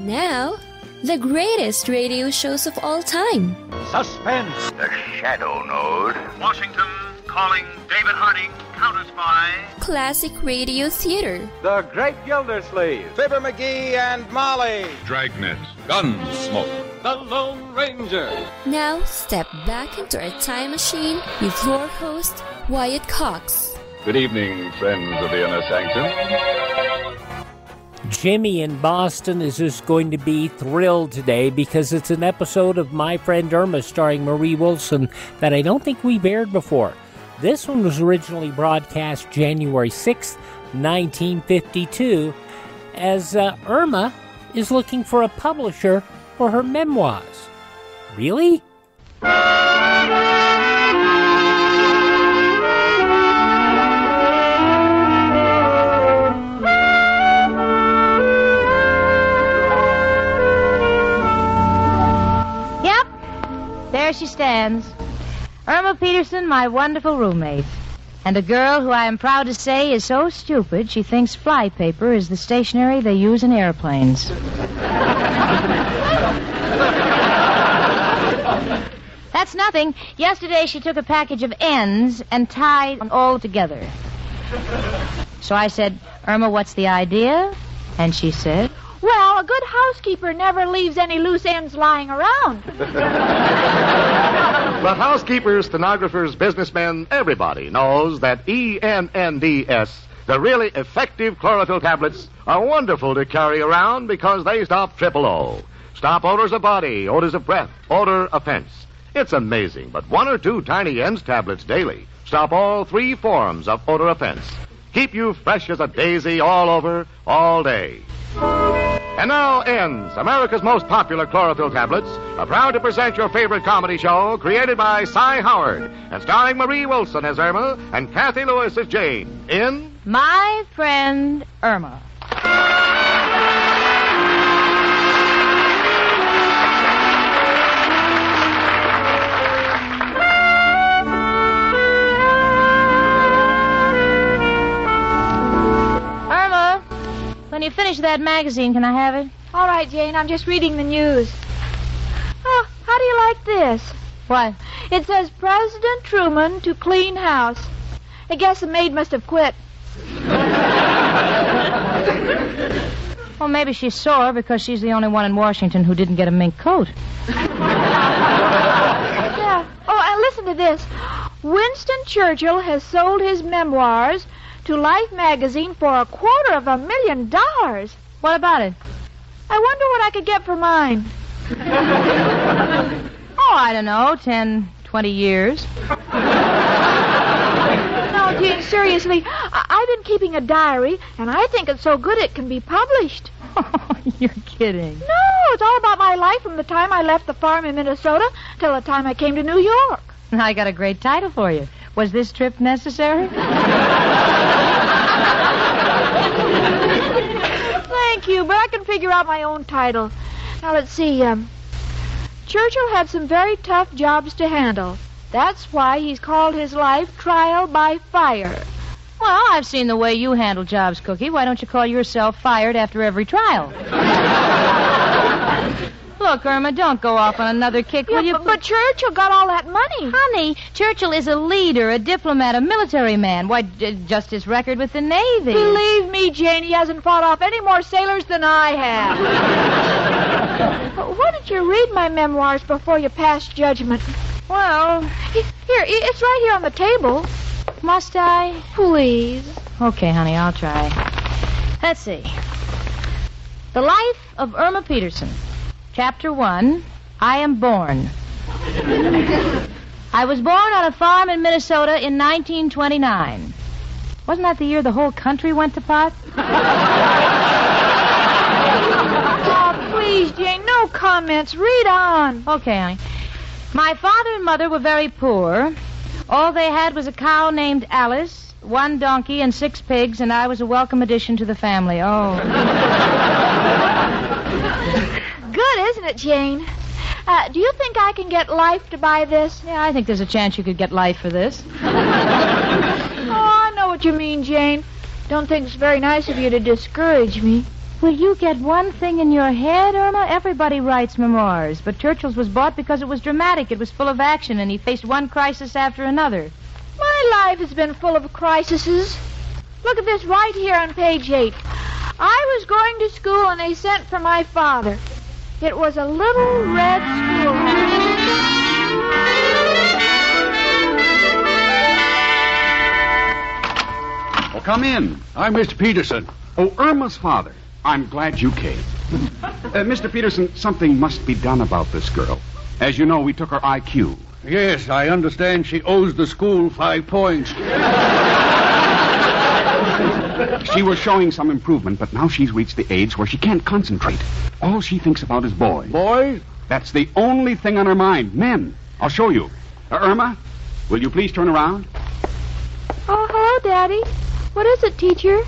Now, the greatest radio shows of all time. Suspense. The Shadow Node. Washington calling David Harding, counter-spy. Classic radio theater. The Great Gildersleeve. Fibber McGee and Molly. Dragnet. Gunsmoke. The Lone Ranger. Now, step back into our time machine with your host, Wyatt Cox. Good evening, friends of the Inner Sanctum. Jimmy in Boston is just going to be thrilled today because it's an episode of My Friend Irma starring Marie Wilson that I don't think we've aired before. This one was originally broadcast January 6th, 1952, as Irma is looking for a publisher for her memoirs. Really? There she stands, Irma Peterson, my wonderful roommate, and a girl who I am proud to say is so stupid she thinks flypaper is the stationery they use in airplanes. That's nothing. Yesterday she took a package of ends and tied them all together. So I said, Irma, what's the idea? And she said, well, a good housekeeper never leaves any loose ends lying around. But housekeepers, stenographers, businessmen, everybody knows that ENNDS, the really effective chlorophyll tablets, are wonderful to carry around because they stop triple O. Stop odors of body, odors of breath, odor offense. It's amazing, but 1 or 2 tiny ends tablets daily stop all 3 forms of odor offense. Keep you fresh as a daisy all over, all day. And now ends America's most popular chlorophyll tablets, are proud to present your favorite comedy show created by Cy Howard and starring Marie Wilson as Irma and Kathy Lewis as Jane in My Friend Irma. When you finish that magazine, can I have it? All right, Jane, I'm just reading the news. Oh, how do you like this? What? It says President Truman to clean house. I guess the maid must have quit. Well, maybe she's sore because she's the only one in Washington who didn't get a mink coat. Yeah. Oh, and listen to this. Winston Churchill has sold his memoirs to Life magazine for $250,000. What about it? I wonder what I could get for mine. Oh, I don't know, 10, 20 years. No, Jane, seriously, I've been keeping a diary, and I think it's so good it can be published. Oh, you're kidding. No, it's all about my life from the time I left the farm in Minnesota till the time I came to New York. I got a great title for you. Was this trip necessary? Thank you, but I can figure out my own title. Now, let's see. Churchill had some very tough jobs to handle. That's why he's called his life Trial by Fire. Well, I've seen the way you handle jobs, Cookie. Why don't you call yourself fired after every trial? Look, Irma, don't go off on another kick, will you? But Churchill got all that money. Honey, Churchill is a leader, a diplomat, a military man. Why, just his record with the Navy. Believe me, Jane, he hasn't fought off any more sailors than I have. Why don't you read my memoirs before you pass judgment? Well, here, it's right here on the table. Must I? Please. Okay, honey, I'll try. Let's see. The Life of Irma Peterson. Chapter 1, I Am Born. I was born on a farm in Minnesota in 1929. Wasn't that the year the whole country went to pot? Oh, please, Jane, no comments. Read on. Okay, honey. My father and mother were very poor. All they had was a cow named Alice, 1 donkey, and 6 pigs, and I was a welcome addition to the family. Oh. Good, isn't it, Jane? Do you think I can get Life to buy this? Yeah, I think there's a chance you could get Life for this. Oh, I know what you mean, Jane. Don't think it's very nice of you to discourage me. Will you get one thing in your head, Irma? Everybody writes memoirs, but Churchill's was bought because it was dramatic. It was full of action, and he faced one crisis after another. My life has been full of crises. Look at this right here on page 8. I was going to school, and they sent for my father. It was a little red schoolhouse. Oh, come in. I'm Mr. Peterson. Oh, Irma's father. I'm glad you came. Mr. Peterson, something must be done about this girl. As you know, we took her IQ. Yes, I understand she owes the school 5 points. She was showing some improvement, but now she's reached the age where she can't concentrate. All she thinks about is boys. Boys? That's the only thing on her mind. Men. I'll show you. Irma, will you please turn around? Oh, hello, Daddy. What is it, teacher?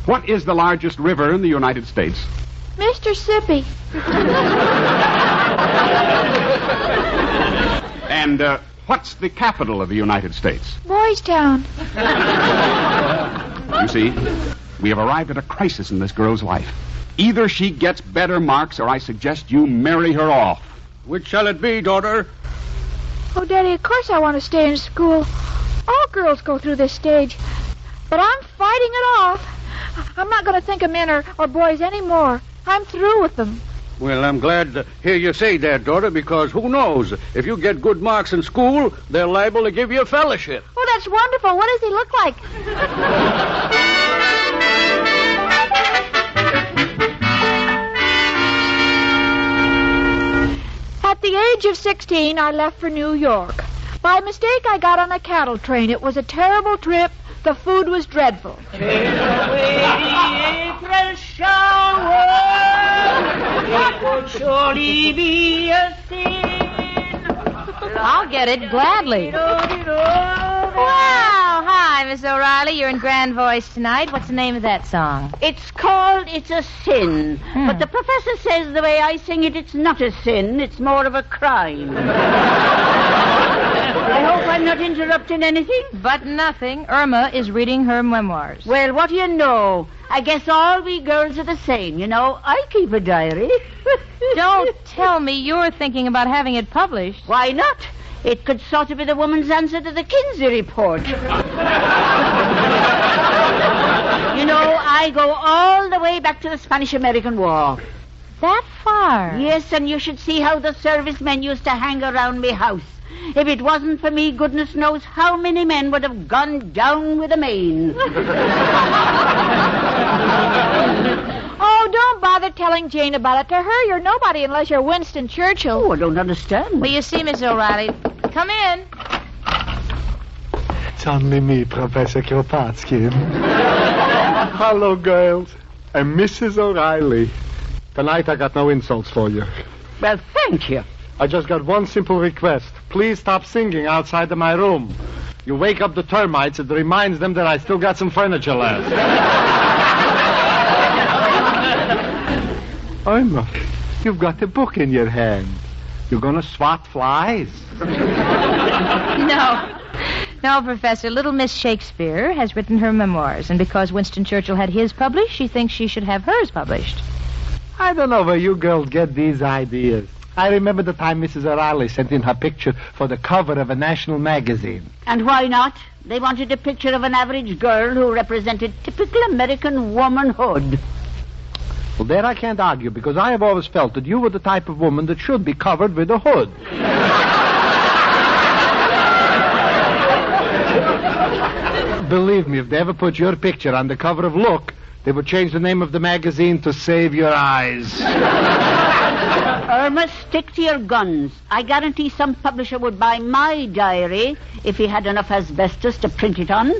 What is the largest river in the United States? Mississippi. And what's the capital of the United States? Boys Town. You see, we have arrived at a crisis in this girl's life. Either she gets better marks or I suggest you marry her off. Which shall it be, daughter? Oh, Daddy, of course I want to stay in school. All girls go through this stage. But I'm fighting it off. I'm not going to think of men or boys anymore. I'm through with them. Well, I'm glad to hear you say that, daughter, because who knows? If you get good marks in school, they're liable to give you a fellowship. Oh, that's wonderful. What does he look like? At the age of 16, I left for New York. By mistake, I got on a cattle train. It was a terrible trip. The food was dreadful. Take away the April shower. It would surely be a sin. I'll get it gladly. Wow, hi, Miss O'Reilly. You're in grand voice tonight. What's the name of that song? It's called It's a Sin. But the professor says the way I sing it, it's not a sin. It's more of a crime. I hope I'm not interrupting anything. But nothing. Irma is reading her memoirs. Well, what do you know? I guess all we girls are the same, you know. I keep a diary. Don't tell me you're thinking about having it published. Why not? It could sort of be the woman's answer to the Kinsey report. You know, I go all the way back to the Spanish-American War. That far? Yes, and you should see how the servicemen used to hang around me house. If it wasn't for me, goodness knows how many men would have gone down with a mane. Oh, don't bother telling Jane about it. To her, you're nobody unless you're Winston Churchill. Oh, I don't understand. Well, you see, Miss O'Reilly, come in. It's only me, Professor Kropotkin. Hello, girls. I'm Mrs. O'Reilly. Tonight I got no insults for you. Well, thank you. I just got one simple request. Please stop singing outside of my room. You wake up the termites. It reminds them that I still got some furniture left. Irma, you've got a book in your hand. You're going to swat flies? No, Professor. Little Miss Shakespeare has written her memoirs, and because Winston Churchill had his published, she thinks she should have hers published. I don't know where you girls get these ideas. I remember the time Mrs. O'Reilly sent in her picture for the cover of a national magazine. And why not? They wanted a picture of an average girl who represented typical American womanhood. Well, there I can't argue, because I have always felt that you were the type of woman that should be covered with a hood. Believe me, if they ever put your picture on the cover of Look, they would change the name of the magazine to Save Your Eyes. Irma, stick to your guns. I guarantee some publisher would buy my diary if he had enough asbestos to print it on.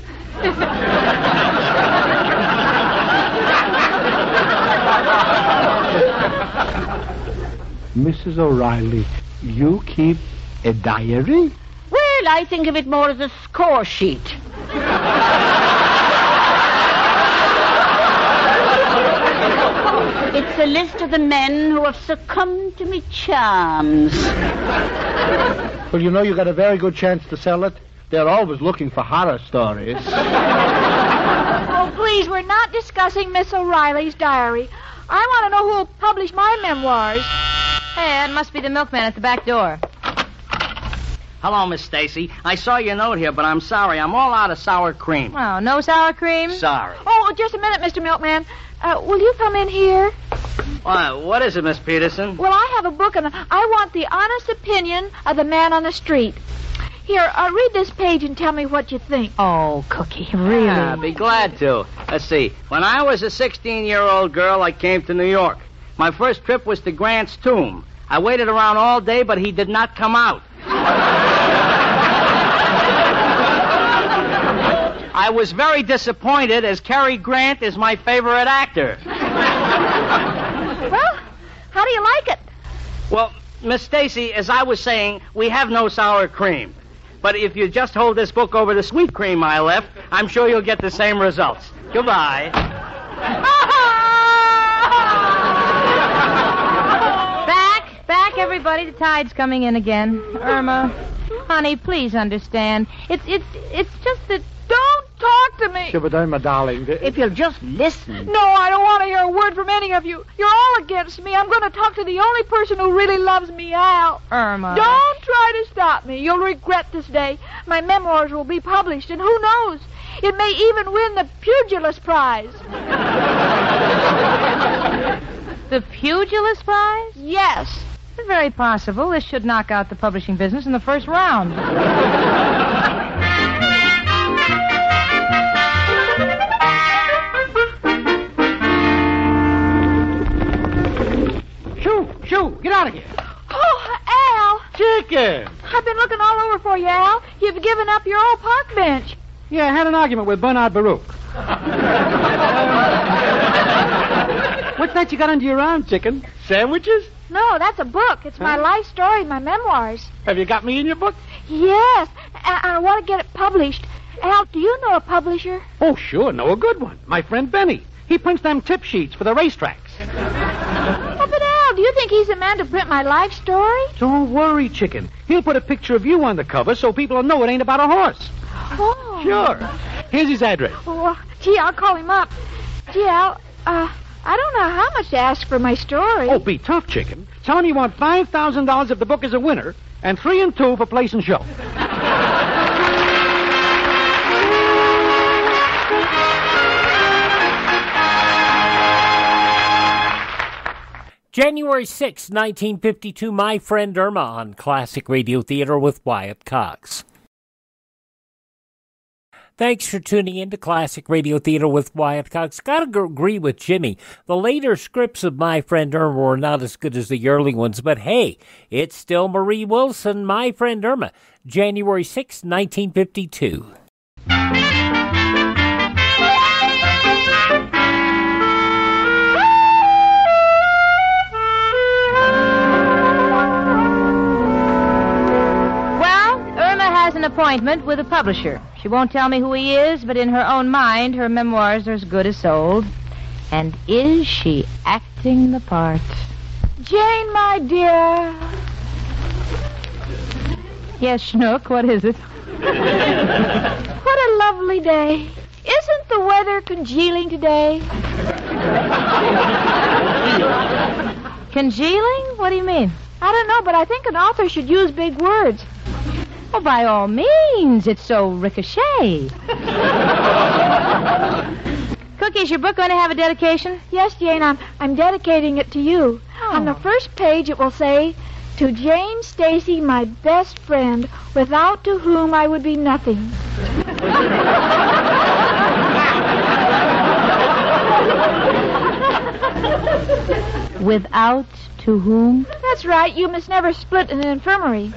Mrs. O'Reilly, you keep a diary? Well, I think of it more as a score sheet. It's a list of the men who have succumbed to me charms. Well, you know, you got a very good chance to sell it. They're always looking for horror stories. Oh, please, we're not discussing Miss O'Reilly's diary. I want to know who'll publish my memoirs. Hey, that must be the milkman at the back door. Hello, Miss Stacy. I saw your note here, but I'm sorry. I'm all out of sour cream. Oh, no sour cream? Sorry. Oh, just a minute, Mr. Milkman. Will you come in here? What is it, Miss Peterson? Well, I have a book, and I want the honest opinion of the man on the street. Here, read this page and tell me what you think. Oh, Cookie, really? I'd be glad to. Let's see. When I was a 16-year-old girl, I came to New York. My first trip was to Grant's tomb. I waited around all day, but he did not come out. I was very disappointed, as Cary Grant is my favorite actor. Well, how do you like it? Well, Miss Stacy, as I was saying, we have no sour cream. But if you just hold this book over the sweet cream I left, I'm sure you'll get the same results. Goodbye. Back, everybody. The tide's coming in again. Irma, honey, please understand. It's just that... Don't talk to me. Yeah, but Irma, darling... If you'll just listen. No, I don't want to hear a word from any of you. You're all against me. I'm going to talk to the only person who really loves me, Al. Irma. Don't try to stop me. You'll regret this day. My memoirs will be published, and who knows? It may even win the Pugilist Prize. The Pugilist Prize? Yes. It's very possible. This should knock out the publishing business in the first round. Shoo, get out of here. Oh, Al. Chicken. I've been looking all over for you, Al. You've given up your old park bench. Yeah, I had an argument with Bernard Baruch. What's that you got under your arm, chicken? Sandwiches? No, that's a book. It's my life story, my memoirs. Have you got me in your book? Yes. I want to get it published. Al, do you know a publisher? Oh, sure, know a good one. My friend Benny. He prints them tip sheets for the racetracks. Oh, but Al, do you think he's the man to print my life story? Don't worry, chicken. He'll put a picture of you on the cover so people will know it ain't about a horse. Oh. Sure. Here's his address. Oh, gee, I'll call him up. Gee, Al, I don't know how much to ask for my story. Oh, be tough, chicken. Tell him you want $5,000 if the book is a winner, and 3 and 2 for place and show. January 6, 1952, My Friend Irma on Classic Radio Theater with Wyatt Cox. Thanks for tuning in to Classic Radio Theater with Wyatt Cox. Gotta agree with Jimmy. The later scripts of My Friend Irma were not as good as the early ones, but hey, it's still Marie Wilson, My Friend Irma, January 6, 1952. An appointment with a publisher. She won't tell me who he is, but in her own mind, her memoirs are as good as sold. And is she acting the part? Jane, my dear. Yes, Schnook, what is it? What a lovely day. Isn't the weather congealing today? Congealing? What do you mean? I don't know, but I think an author should use big words. Oh, by all means. It's so ricochet. Cookie, is your book going to have a dedication? Yes, Jane, I'm dedicating it to you. Oh. On the first page, it will say, "To Jane Stacy, my best friend, without to whom I would be nothing." Without to whom? That's right. You must never split in an infirmary.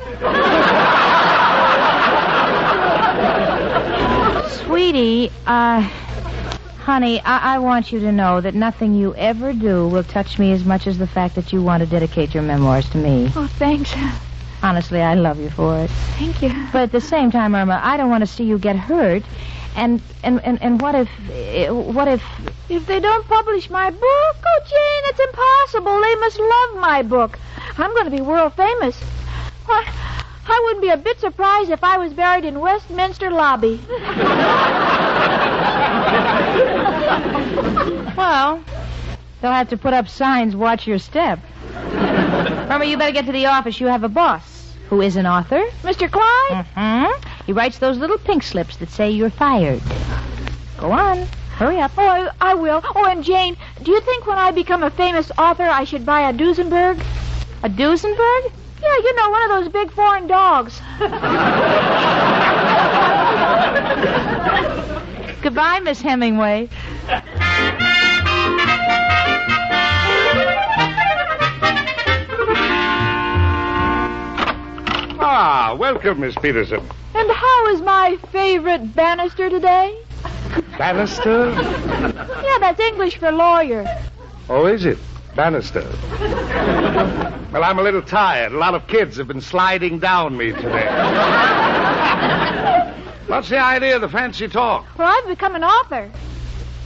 Sweetie, honey, I want you to know that nothing you ever do will touch me as much as the fact that you want to dedicate your memoirs to me. Oh, thanks. Honestly, I love you for it. Thank you. But at the same time, Irma, I don't want to see you get hurt. And what if... If they don't publish my book? Oh, Jane, it's impossible. They must love my book. I'm going to be world famous. Why, I wouldn't be a bit surprised if I was buried in Westminster Lobby. Well, They'll have to put up signs, watch your step. Irma, you better get to the office. You have a boss who is an author. Mr. Clyde? Mm-hmm. He writes those little pink slips that say you're fired. Go on. Hurry up. Oh, I will. Oh, and Jane, do you think when I become a famous author I should buy a Duesenberg? A Duesenberg? Yeah, you know, one of those big foreign dogs. Goodbye, Miss Hemingway. Ah, welcome, Miss Peterson. And how is my favorite Bannister today? Bannister? Yeah, that's English for lawyer. Oh, is it? Bannister. Well, I'm a little tired. A lot of kids have been sliding down me today. What's the idea of the fancy talk? Well, I've become an author.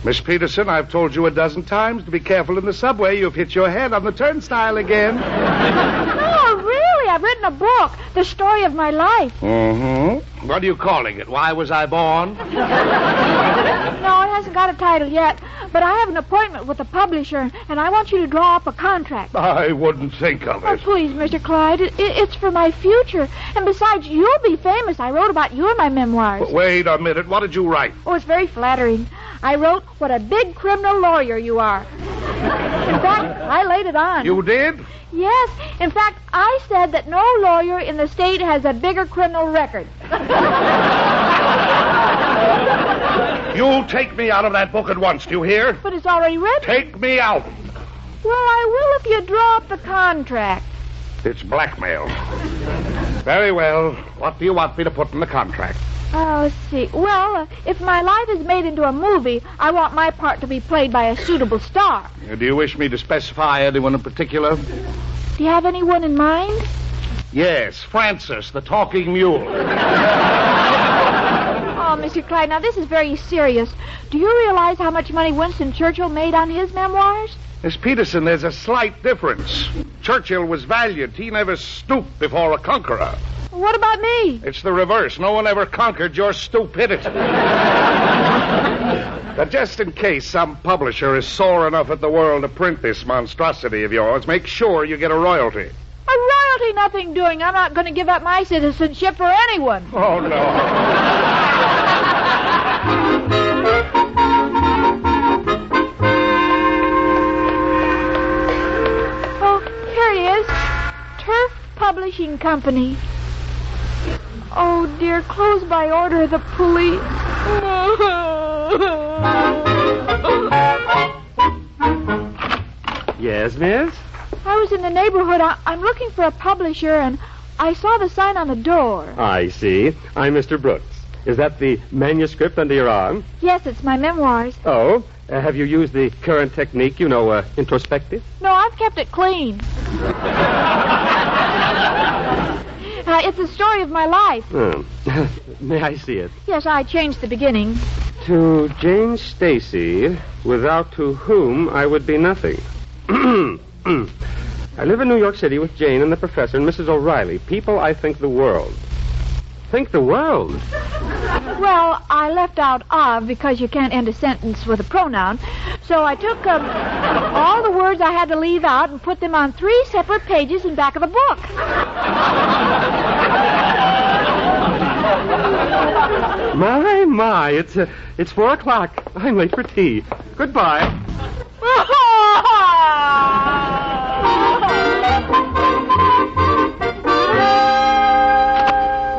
Miss Peterson, I've told you a dozen times to be careful in the subway. You've hit your head on the turnstile again. No, really, I've written a book, The Story of My Life. Mm-hmm. What are you calling it? Why Was I Born? No, it hasn't got a title yet, but I have an appointment with the publisher, and I want you to draw up a contract. I wouldn't think of Oh, it. please, Mr. Clyde, it's for my future. And besides, you'll be famous. I wrote about you in my memoirs. Wait a minute. What did you write? Oh, it's very flattering. I wrote what a big criminal lawyer you are. In fact, I laid it on. You did? Yes. In fact, I said that no lawyer in the state has a bigger criminal record. You take me out of that book at once, do you hear? But it's already written. Take me out. Well, I will if you draw up the contract. It's blackmail. Very well. What do you want me to put in the contract? Oh, let's see. Well, if my life is made into a movie, I want my part to be played by a suitable star. Do you wish me to specify anyone in particular? Do you have anyone in mind? Yes, Francis, the talking mule. Oh, Mr. Clyde, now this is very serious. Do you realize how much money Winston Churchill made on his memoirs? Miss Peterson, there's a slight difference. Churchill was valiant. He never stooped before a conqueror. What about me? It's the reverse. No one ever conquered your stupidity. But just in case some publisher is sore enough at the world to print this monstrosity of yours, make sure you get a royalty. A royalty nothing doing. I'm not going to give up my citizenship for anyone. Oh, no. Turf Publishing Company. Oh, dear, closed by order of the police. Yes, miss? I was in the neighborhood. I'm looking for a publisher, and I saw the sign on the door. I see. I'm Mr. Brooks. Is that the manuscript under your arm? Yes, it's my memoirs. Oh, have you used the current technique, introspective? No, I've kept it clean. It's the story of my life. Oh. May I see it? Yes, I changed the beginning. To Jane Stacy, without to whom I would be nothing. I live in New York City with Jane and the professor and Mrs. O'Reilly. People I think the world. Think the world? Well, I left out of because you can't end a sentence with a pronoun. So I took all the words I had to leave out and put them on 3 separate pages in back of the book. My, it's 4 o'clock. I'm late for tea. Goodbye.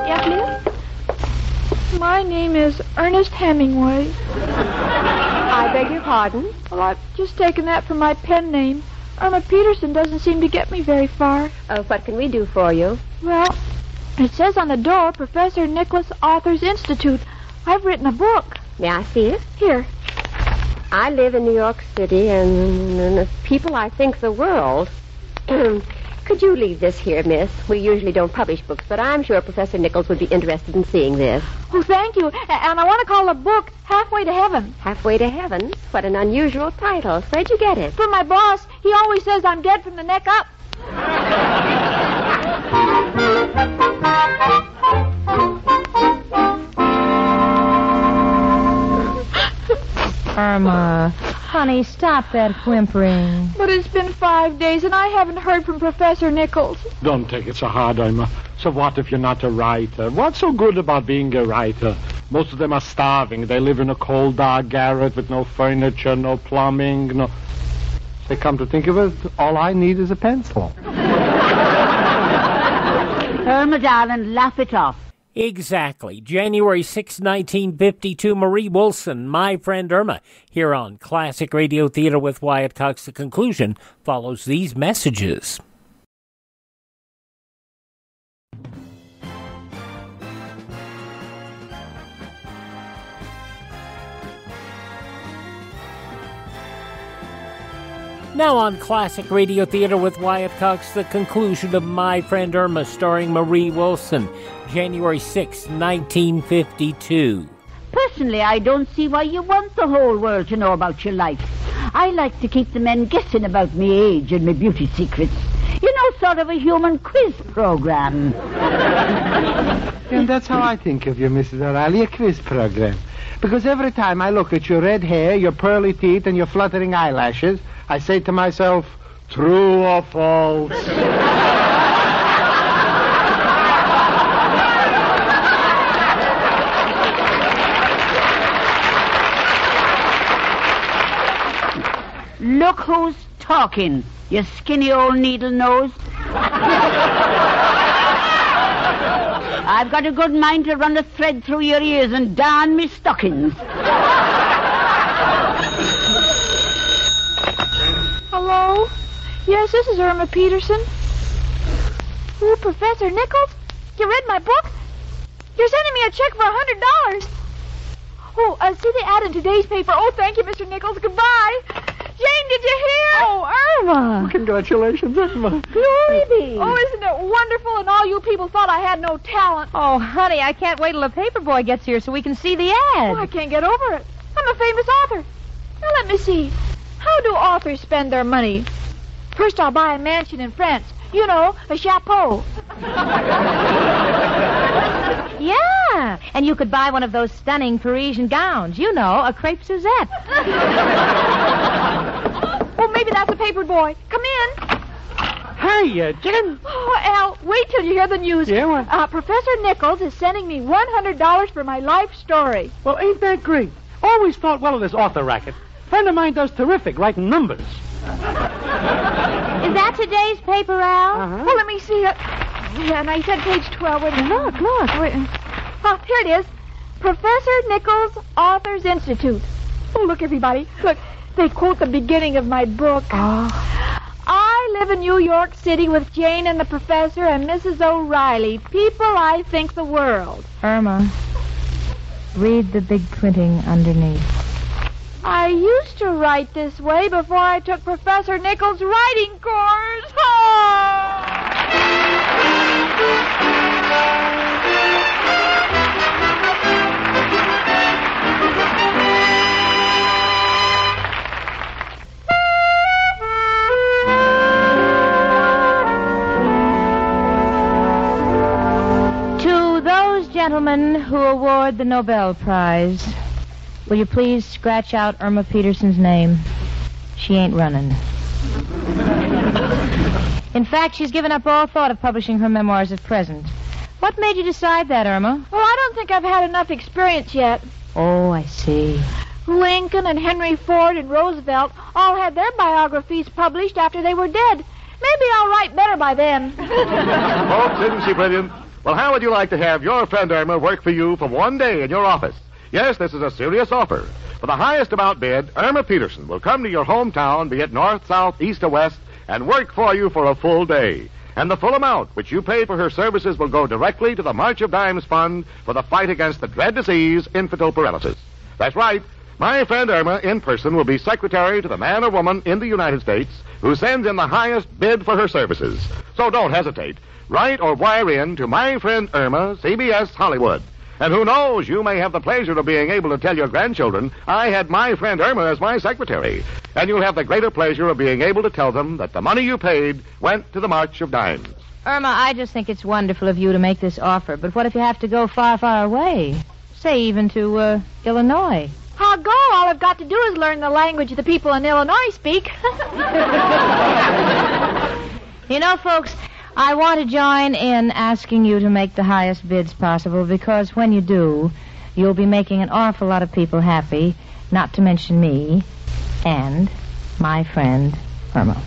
Yes, Liz? My name is Ernest Hemingway. I beg your pardon? Well, I've just taken that from my pen name. Irma Peterson doesn't seem to get me very far. What can we do for you? Well, it says on the door, Professor Nicholas Authors Institute. I've written a book. May I see it? Here. I live in New York City, and people I think the world. Could you leave this here, miss? We usually don't publish books, but I'm sure Professor Nichols would be interested in seeing this. Oh, thank you. And I want to call the book Halfway to Heaven. Halfway to Heaven? What an unusual title. Where'd you get it? From my boss. He always says I'm dead from the neck up. Irma, Honey, stop that whimpering. But it's been 5 days, and I haven't heard from Professor Nichols. Don't take it so hard, Irma. So what if you're not a writer? What's so good about being a writer? Most of them are starving. They live in a cold, dark garret with no furniture, no plumbing, no... They come to think of it, all I need is a pencil. Irma, darling, laugh it off. Exactly. January 6, 1952, Marie Wilson, My Friend Irma, here on Classic Radio Theater with Wyatt Cox. The conclusion follows these messages. Now on Classic Radio Theater with Wyatt Cox, the conclusion of My Friend Irma, starring Marie Wilson, January 6, 1952. Personally, I don't see why you want the whole world to know about your life. I like to keep the men guessing about me age and my beauty secrets. You know, sort of a human quiz program. And that's how I think of you, Mrs. O'Reilly, a quiz program. Because every time I look at your red hair, your pearly teeth, and your fluttering eyelashes, I say to myself, true or false? Look who's talking, you skinny old needle nose. I've got a good mind to run a thread through your ears and darn me stockings. Hello? Yes, this is Irma Peterson. Ooh, Professor Nichols? You read my book? You're sending me a check for $100. Oh, see the ad in today's paper. Oh, thank you, Mr. Nichols. Goodbye. Jane, did you hear? Oh, Irma. Congratulations, Irma. Glory be. Oh, isn't it wonderful? And all you people thought I had no talent. Oh, honey, I can't wait till the paper boy gets here so we can see the ad. Oh, I can't get over it. I'm a famous author. Now, let me see. How do authors spend their money? First, I'll buy a mansion in France. You know, a chapeau. Yeah, and you could buy one of those stunning Parisian gowns. You know, a crepe Suzette. Oh, maybe that's a paper boy. Come in. Hey, Jen. Oh, Al, wait till you hear the news. Yeah, what? Professor Nichols is sending me $100 for my life story. Well, ain't that great? Always thought well of this author racket. Friend of mine does terrific writing numbers. Is that today's paper, Al? Uh-huh. Oh, let me see it. Yeah, and I said page 12. Wait a minute. Look. Wait. Oh, here it is. Professor Nichols Authors Institute. Oh, look, everybody. Look, they quote the beginning of my book. Oh. I live in New York City with Jane and the professor and Mrs. O'Reilly. People I think the world. Irma, read the big printing underneath. I used to write this way before I took Professor Nichols' writing course. Oh! To those gentlemen who award the Nobel Prize, will you please scratch out Irma Peterson's name? She ain't running. In fact, she's given up all thought of publishing her memoirs at present. What made you decide that, Irma? Well, I don't think I've had enough experience yet. Oh, I see. Lincoln and Henry Ford and Roosevelt all had their biographies published after they were dead. Maybe I'll write better by then. Folks, isn't she brilliant? Well, how would you like to have your friend Irma work for you for one day in your office? Yes, this is a serious offer. For the highest amount bid, Irma Peterson will come to your hometown, be it north, south, east, or west, and work for you for a full day. And the full amount which you pay for her services will go directly to the March of Dimes Fund for the fight against the dread disease, infantile paralysis. That's right. My friend Irma, in person, will be secretary to the man or woman in the United States who sends in the highest bid for her services. So don't hesitate. Write or wire in to My Friend Irma, CBS, Hollywood. And who knows, you may have the pleasure of being able to tell your grandchildren, I had my friend Irma as my secretary. And you'll have the greater pleasure of being able to tell them that the money you paid went to the March of Dimes. Irma, I just think it's wonderful of you to make this offer. But what if you have to go far, far away? Say even to, Illinois. I'll go. All I've got to do is learn the language the people in Illinois speak. You know, folks, I want to join in asking you to make the highest bids possible, because when you do, you'll be making an awful lot of people happy, not to mention me and my friend Irma.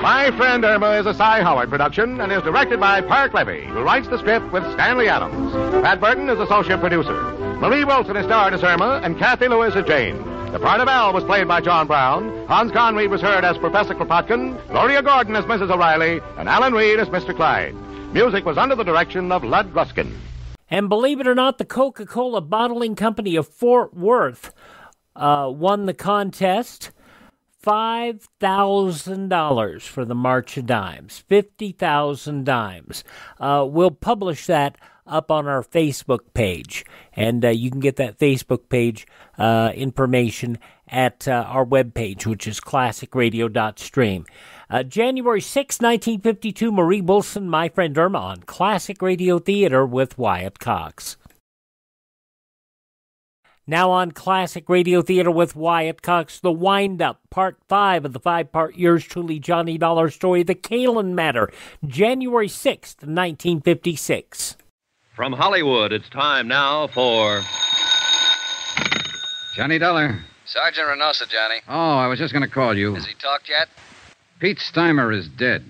My Friend Irma is a Cy Howard production and is directed by Park Levy, who writes the script with Stanley Adams. Pat Burton is associate producer. Marie Wilson is starred as Irma, and Kathy Lewis as Jane. The part of Al was played by John Brown. Hans Conried was heard as Professor Kropotkin, Gloria Gordon as Mrs. O'Reilly, and Alan Reed as Mr. Clyde. Music was under the direction of Lud Gluskin. And believe it or not, the Coca-Cola Bottling Company of Fort Worth won the contest. $5,000 for the March of Dimes. 50,000 dimes. We'll publish that up on our Facebook page. And you can get that Facebook page information at our webpage, which is classicradio.stream. January 6, 1952, Marie Wilson, My Friend Irma on Classic Radio Theater with Wyatt Cox. Now on Classic Radio Theater with Wyatt Cox, The Wind-Up, Part 5 of the 5-part Yours Truly Johnny Dollar story, The Caylin Matter, January 6th, 1956. From Hollywood, it's time now for... Johnny Dollar. Sergeant Reynosa, Johnny. Oh, I was just going to call you. Has he talked yet? Pete Steimer is dead.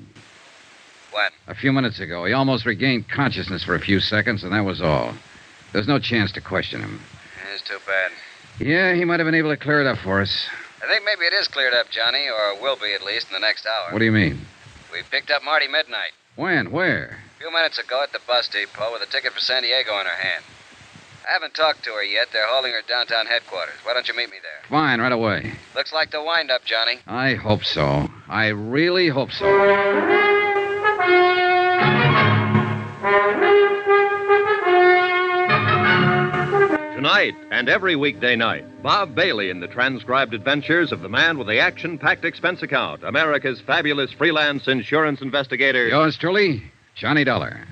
When? A few minutes ago. He almost regained consciousness for a few seconds, and that was all. There's no chance to question him. It's too bad. Yeah, he might have been able to clear it up for us. I think maybe it is cleared up, Johnny, or will be at least in the next hour. What do you mean? We picked up Marty Midnight. When? Where? A few minutes ago at the bus depot with a ticket for San Diego in her hand. I haven't talked to her yet. They're holding her downtown headquarters. Why don't you meet me there? Fine, right away. Looks like the wind-up, Johnny. I hope so. I really hope so. Tonight and every weekday night, Bob Bailey in the transcribed adventures of the man with the action-packed expense account, America's fabulous freelance insurance investigator. Yours truly, Johnny Dollar.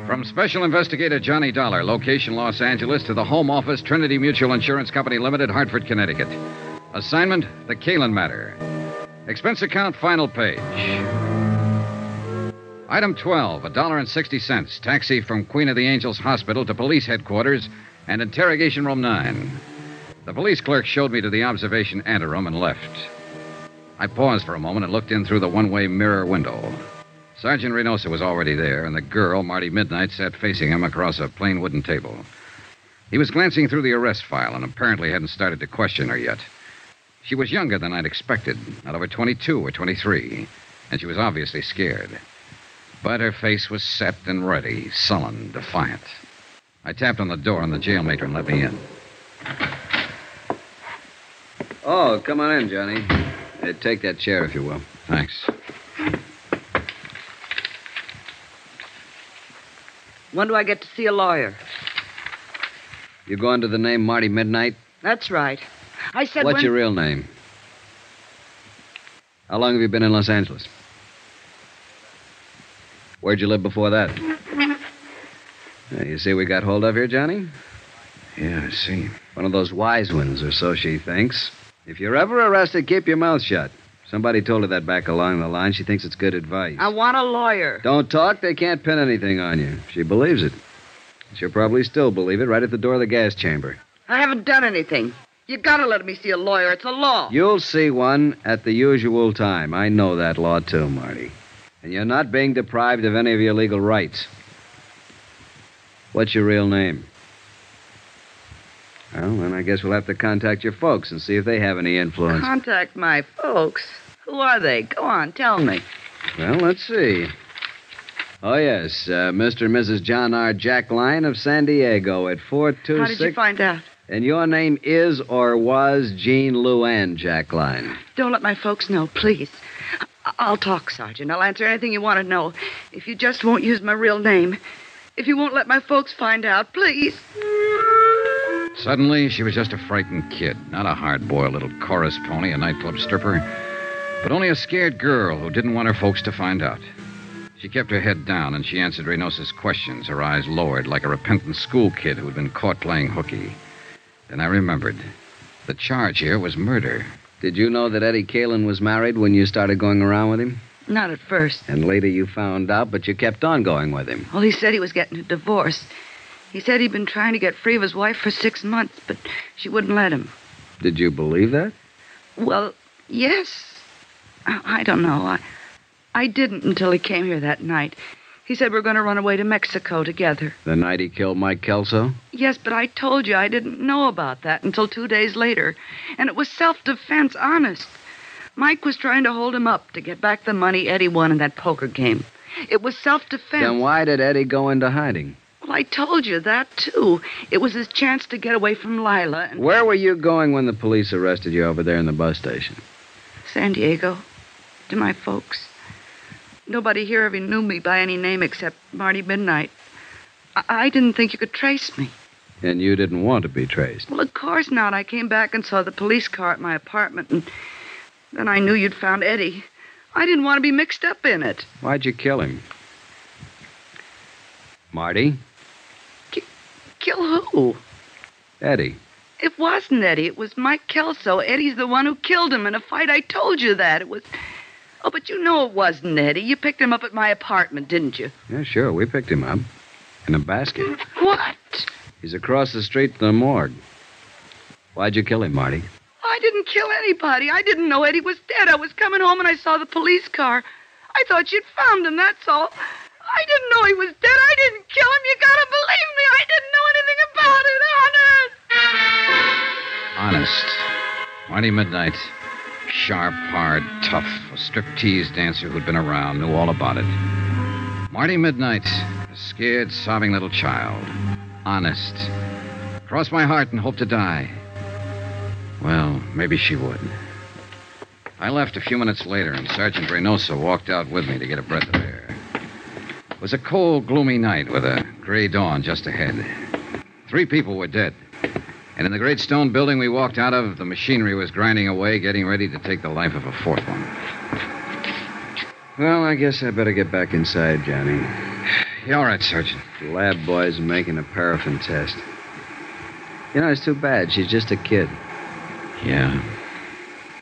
From Special Investigator Johnny Dollar, location Los Angeles, to the Home Office, Trinity Mutual Insurance Company Limited, Hartford, Connecticut. Assignment, The Caylin Matter. Expense account, final page. Item 12, $1.60. Taxi from Queen of the Angels Hospital to police headquarters and interrogation room 9. The police clerk showed me to the observation anteroom and left. I paused for a moment and looked in through the one-way mirror window. Sergeant Reynosa was already there, and the girl, Marty Midnight, sat facing him across a plain wooden table. He was glancing through the arrest file and apparently hadn't started to question her yet. She was younger than I'd expected, not over 22 or 23, and she was obviously scared. But her face was set and ready, sullen, defiant. I tapped on the door, and the jail matron let me in. Oh, come on in, Johnny. Take that chair, if you will. Thanks. When do I get to see a lawyer? You go under the name Marty Midnight? That's right. I said What's your real name? How long have you been in Los Angeles? Where'd you live before that? You see we got hold of here, Johnny? Yeah, I see. One of those wise ones, or so she thinks. If you're ever arrested, keep your mouth shut. Somebody told her that back along the line. She thinks it's good advice. I want a lawyer. Don't talk. They can't pin anything on you. She believes it. She'll probably still believe it right at the door of the gas chamber. I haven't done anything. You gotta let me see a lawyer. It's a law. You'll see one at the usual time. I know that law, too, Marty. And you're not being deprived of any of your legal rights. What's your real name? Well, then I guess we'll have to contact your folks and see if they have any influence. Contact my folks? Who are they? Go on, tell me. Well, let's see. Oh, yes, Mr. and Mrs. John R. Jackline of San Diego at 426... How did you find out? And your name is or was Jean Luann Jackline. Don't let my folks know, please. I'll talk, Sergeant. I'll answer anything you want to know. If you just won't use my real name. If you won't let my folks find out, please. Suddenly, she was just a frightened kid, not a hard-boiled little chorus pony, a nightclub stripper, but only a scared girl who didn't want her folks to find out. She kept her head down, and she answered Reynosa's questions, her eyes lowered, like a repentant school kid who had been caught playing hooky. Then I remembered. The charge here was murder. Did you know that Eddie Caylin was married when you started going around with him? Not at first. And later you found out, but you kept on going with him. Well, he said he was getting a divorce. He said he'd been trying to get free of his wife for 6 months, but she wouldn't let him. Did you believe that? Well, yes. I don't know. I didn't until he came here that night. He said we're going to run away to Mexico together. The night he killed Mike Kelso? Yes, but I told you I didn't know about that until 2 days later. And it was self-defense, honest. Mike was trying to hold him up to get back the money Eddie won in that poker game. It was self-defense. Then why did Eddie go into hiding? Well, I told you that, too. It was his chance to get away from Lila. And Where were you going when the police arrested you over there in the bus station? San Diego. To my folks. Nobody here ever knew me by any name except Marty Midnight. I didn't think you could trace me. And you didn't want to be traced? Well, of course not. I came back and saw the police car at my apartment, and then I knew you'd found Eddie. I didn't want to be mixed up in it. Why'd you kill him? Marty? Kill who? Eddie. It wasn't Eddie. It was Mike Kelso. Eddie's the one who killed him in a fight. I told you that. It was... Oh, but you know it wasn't Eddie. You picked him up at my apartment, didn't you? Yeah, sure. We picked him up. In a basket. What? He's across the street from the morgue. Why'd you kill him, Marty? I didn't kill anybody. I didn't know Eddie was dead. I was coming home and I saw the police car. I thought you'd found him, that's all. I didn't know he was dead. I didn't kill him. You gotta believe me. I didn't know anything about it. Honest. Honest. Marty Midnight. Sharp, hard, tough. A striptease dancer who'd been around, knew all about it. Marty Midnight. A scared, sobbing little child. Honest. Cross my heart and hope to die. Well, maybe she would. I left a few minutes later, and Sergeant Reynosa walked out with me to get a breath of air. It was a cold, gloomy night with a gray dawn just ahead. 3 people were dead. And in the great stone building we walked out of, the machinery was grinding away, getting ready to take the life of a 4th one. Well, I guess I better get back inside, Johnny. You all right, Sergeant? The lab boys are making a paraffin test. You know, it's too bad. She's just a kid. Yeah.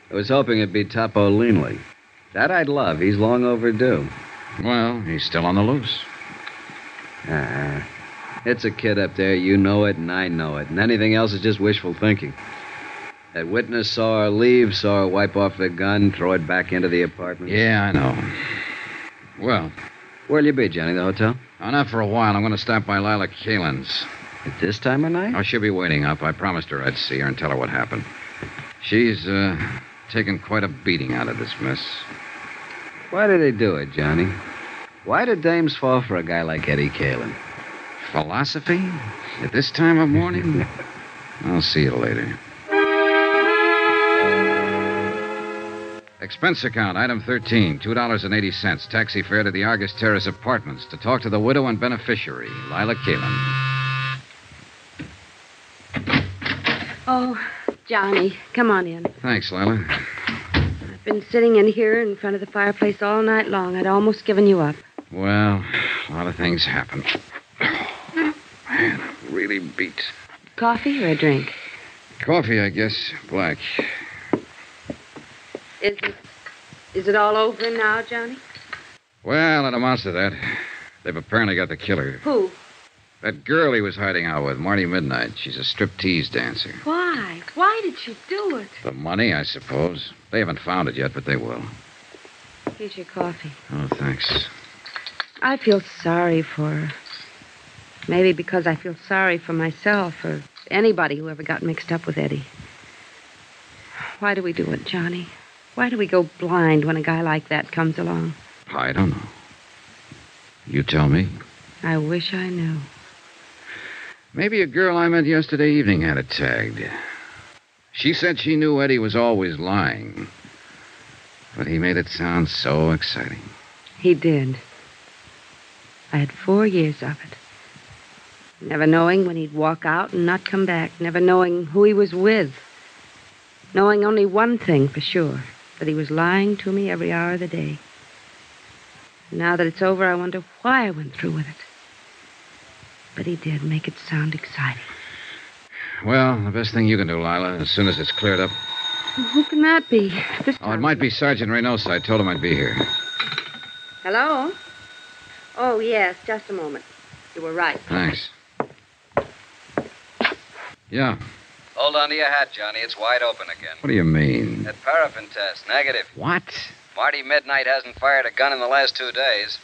I was hoping it'd be Topo Leanley. That I'd love. He's long overdue. Well, he's still on the loose. It's a kid up there. You know it, and I know it. And anything else is just wishful thinking. That witness saw her leave, saw her wipe off the gun, throw it back into the apartment. Yeah, I know. Well... Where'll you be, Johnny? The hotel? Oh, not for a while. I'm going to stop by Lila Caylin's. At this time of night? Oh, she'll be waiting up. I promised her I'd see her and tell her what happened. She's, taken quite a beating out of this mess. Why did they do it, Johnny? Why did dames fall for a guy like Eddie Caylin? Philosophy? At this time of morning? I'll see you later. Expense account, item 13, $2.80. Taxi fare to the Argus Terrace Apartments to talk to the widow and beneficiary, Lila Caylin. Oh, Johnny, come on in. Thanks, Lila. I've been sitting in here in front of the fireplace all night long. I'd almost given you up. Well, a lot of things happened. Oh, man, I'm really beat. Coffee or a drink? Coffee, I guess. Black. Is it all over now, Johnny? Well, it amounts to that. They've apparently got the killer. Who? That girl he was hiding out with, Marty Midnight. She's a striptease dancer. Why? Why did she do it? The money, I suppose. They haven't found it yet, but they will. Here's your coffee. Oh, thanks. I feel sorry for her. Maybe because I feel sorry for myself or anybody who ever got mixed up with Eddie. Why do we do it, Johnny? Why do we go blind when a guy like that comes along? I don't know. You tell me. I wish I knew. Maybe a girl I met yesterday evening had it tagged. She said she knew Eddie was always lying. But he made it sound so exciting. He did. I had 4 years of it. Never knowing when he'd walk out and not come back. Never knowing who he was with. Knowing only one thing for sure, that he was lying to me every hour of the day. Now that it's over, I wonder why I went through with it. But he did make it sound exciting. Well, the best thing you can do, Lila, as soon as it's cleared up. Who can that be? This Oh, it might be Sergeant Reynosa. I told him I'd be here. Hello? Oh, yes, just a moment. You were right. Thanks. Yeah. Hold on to your hat, Johnny. It's wide open again. What do you mean? That paraffin test, negative. What? Marty Midnight hasn't fired a gun in the last 2 days.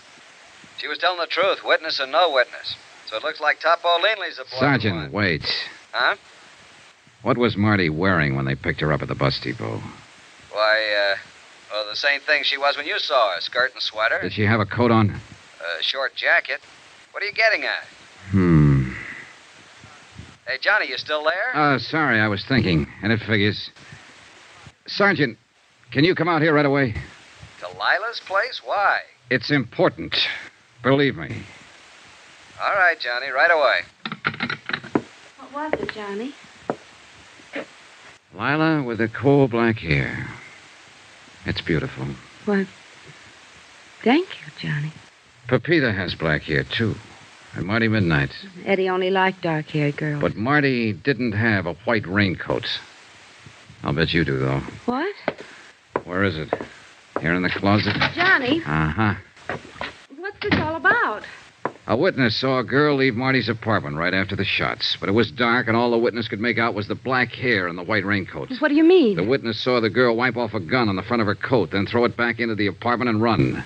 She was telling the truth, witness or no witness. So it looks like Topo Leanley's aboard. Sergeant, wait. Huh? What was Marty wearing when they picked her up at the bus depot? Why, the same thing she was when you saw her. Skirt and sweater. Did she have a coat on? A short jacket. What are you getting at? Hey, Johnny, you still there? Sorry, I was thinking. And it figures. Sergeant, can you come out here right away? To Lila's place? Why? It's important. Believe me. All right, Johnny, right away. What was it, Johnny? Lila with the coal black hair. It's beautiful. Well, thank you, Johnny. Pepita has black hair, too. And Marty Midnight. Eddie only liked dark-haired girls. But Marty didn't have a white raincoat. I'll bet you do, though. What? Where is it? Here in the closet? Johnny? Uh-huh. What's this all about? A witness saw a girl leave Marty's apartment right after the shots. But it was dark, and all the witness could make out was the black hair and the white raincoat. What do you mean? The witness saw the girl wipe off a gun on the front of her coat, then throw it back into the apartment and run.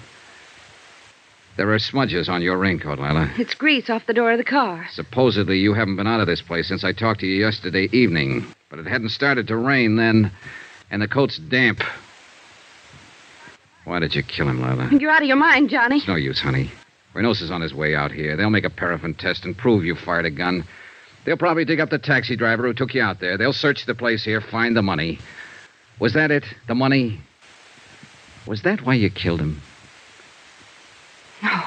There are smudges on your raincoat, Lila. It's grease off the door of the car. Supposedly, you haven't been out of this place since I talked to you yesterday evening. But it hadn't started to rain then, and the coat's damp. Why did you kill him, Lila? You're out of your mind, Johnny. It's no use, honey. Reynosa's on his way out here. They'll make a paraffin test and prove you fired a gun. They'll probably dig up the taxi driver who took you out there. They'll search the place here, find the money. Was that it? The money? Was that why you killed him? No.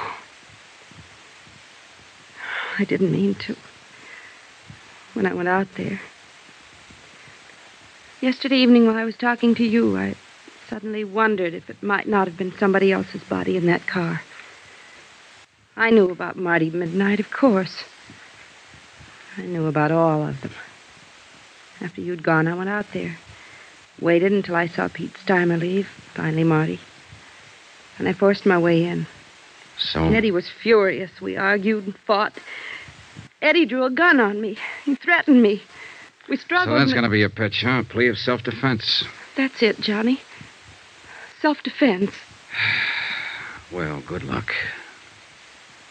I didn't mean to. When I went out there. Yesterday evening while I was talking to you, I suddenly wondered if it might not have been somebody else's body in that car. I knew about Marty Midnight, of course. I knew about all of them. After you'd gone, I went out there. Waited until I saw Pete Steimer leave, finally Marty. And I forced my way in. So? And Eddie was furious. We argued and fought. Eddie drew a gun on me. He threatened me. We struggled. So that's going to be your pitch, huh? A plea of self-defense. That's it, Johnny. Self-defense. Well, good luck.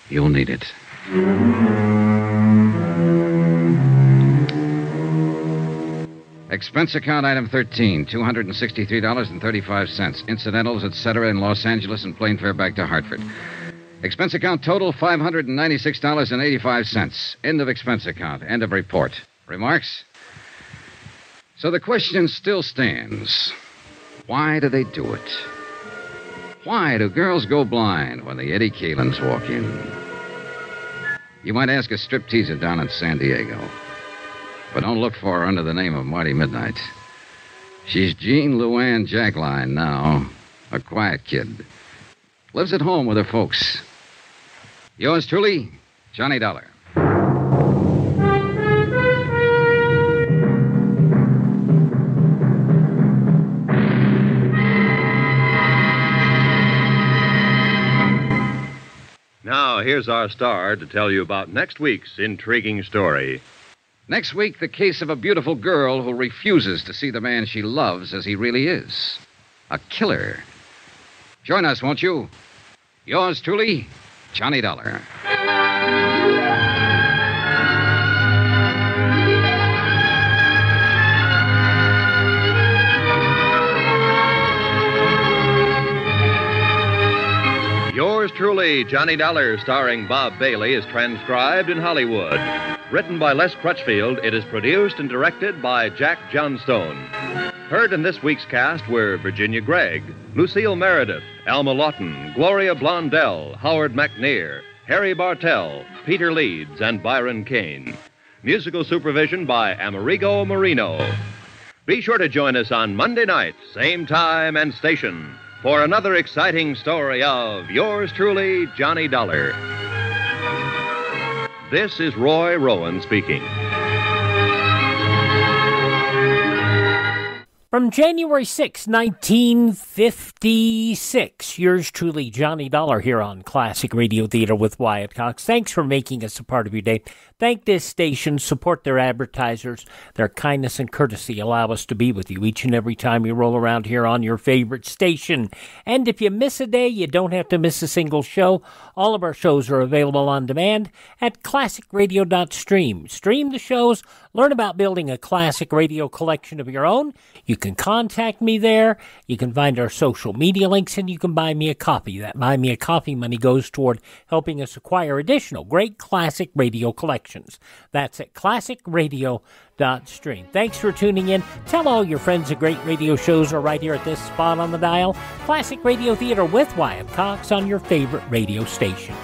You'll need it. Expense account item 13, $263.35. Incidentals, etc., in Los Angeles and plane fare back to Hartford. Expense account total, $596.85. End of expense account. End of report. Remarks? So the question still stands. Why do they do it? Why do girls go blind when the Eddie Caylins walk in? You might ask a stripteaser down in San Diego. But don't look for her under the name of Marty Midnight. She's Jean Luann Jackline now. A quiet kid. Lives at home with her folks. Yours truly, Johnny Dollar. Now, here's our star to tell you about next week's intriguing story. Next week, the case of a beautiful girl who refuses to see the man she loves as he really is. A killer. Join us, won't you? Yours truly, Johnny Dollar. Yours truly, Johnny Dollar, starring Bob Bailey, is transcribed in Hollywood. Written by Les Crutchfield, it is produced and directed by Jack Johnstone. Heard in this week's cast were Virginia Gregg, Lucille Meredith, Alma Lawton, Gloria Blondell, Howard McNear, Harry Bartell, Peter Leeds and Byron Kane. Musical supervision by Amerigo Marino. Be sure to join us on Monday night, same time and station, for another exciting story of yours truly, Johnny Dollar. This is Roy Rowan speaking. From January 6, 1956, yours truly, Johnny Dollar, here on Classic Radio Theater with Wyatt Cox. Thanks for making us a part of your day. Thank this station, support their advertisers. Their kindness and courtesy allow us to be with you each and every time you roll around here on your favorite station. And if you miss a day, you don't have to miss a single show. All of our shows are available on demand at classicradio.stream. Stream the shows, learn about building a classic radio collection of your own. You can contact me there. You can find our social media links, and you can buy me a copy. That Buy Me a Coffee money goes toward helping us acquire additional great classic radio collections. That's at classicradio.stream. Thanks for tuning in. Tell all your friends the great radio shows are right here at this spot on the dial. Classic Radio Theater with Wyatt Cox on your favorite radio station.